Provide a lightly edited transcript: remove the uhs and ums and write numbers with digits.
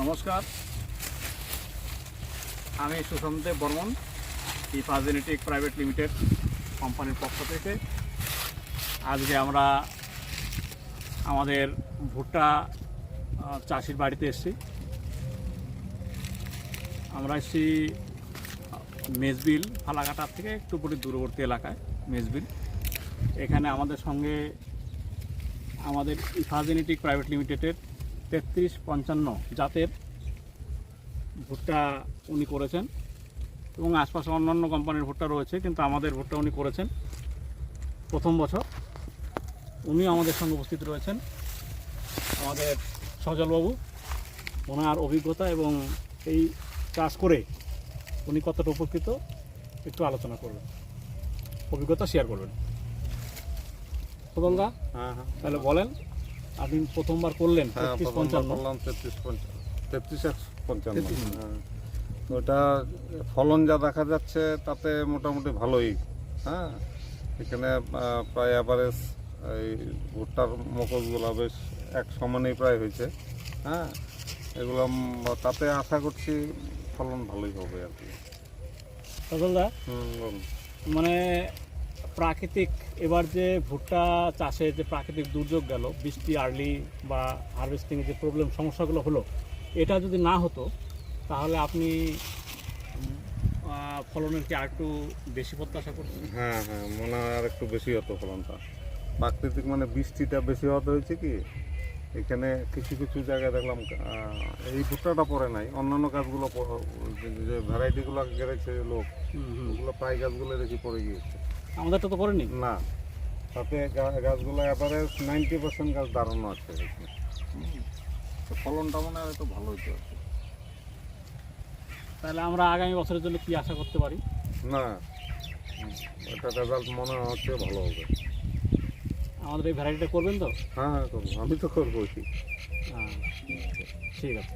নমস্কার, আমি Sushanta Barman Ifa genetic private limited কোম্পানির পক্ষ থেকে আজকে আমরা আমাদের ভুট্টা চাষির বাড়িতে এসেছি। আমরা এসেছি মেজবিল ফালাকাটার থেকে একটু পরে দূরবর্তী এলাকায় মেজবিল। এখানে আমাদের সঙ্গে আমাদের ইফা জেনেটিক প্রাইভেট লিমিটেডের 3355 জাতের ভুট্টা উনি করেছেন এবং আশপাশে অন্যান্য কোম্পানির ভুট্টা রয়েছে, কিন্তু আমাদের ভুট্টা উনি করেছেন প্রথম বছর। উনি আমাদের সঙ্গে উপস্থিত রয়েছেন আমাদের সজলবাবু। ওনার অভিজ্ঞতা এবং এই চাষ করে উনি কতটা উপকৃত একটু আলোচনা করবেন, অভিজ্ঞতা শেয়ার করবেন। সজলদা, তাহলে বলেন, আপনি প্রথমবার করলেন 3355। ওটা ফলন যা দেখা যাচ্ছে তাতে মোটামুটি ভালোই। হ্যাঁ, এখানে প্রায় অ্যাভারেজ এই ভুট্টার মকজগুলো বেশ এক সমানেই প্রায় হয়েছে। হ্যাঁ, এগুলো তাতে আশা করছি ফলন ভালোই হবে আর কি। সজলদা, মানে প্রাকৃতিক এবার যে ভুট্টা চাষে যে প্রাকৃতিক দুর্যোগ গেল, বৃষ্টি আর্লি বা হারভেস্টিংয়ে যে প্রবলেম সমস্যাগুলো হলো, এটা যদি না হতো তাহলে আপনি ফলনের কি আর একটু বেশি প্রত্যাশা করছেন? হ্যাঁ, মনে হয় আর একটু বেশি হতো ফলনটা। প্রাকৃতিক মানে বৃষ্টিটা বেশি হতে হয়েছে কি, এখানে কিছু কিছু জায়গায় দেখলাম এই ভুট্টাটা পড়ে নাই, অন্যান্য গাছগুলো যে ভ্যারাইটিগুলো গেড়েছে লোক, ওগুলো প্রায় গাছগুলো দেখি পড়ে গিয়েছে। আমাদেরটা তো করেনি না, তাতে গাছগুলো অ্যাভারেজ 90% গাছ দাঁড়ানো আছে। ফলনটা মনে হয় তো ভালো হইতে আছে। তাহলে আমরা আগামী বছরের জন্য কি আশা করতে পারি? না, এটা রেজাল্ট মনে হচ্ছে ভালো হবে। আমাদের এই ভ্যারাইটিটা করবেন তো? হ্যাঁ, করবো, আমি তো করবোই। ঠিক আছে।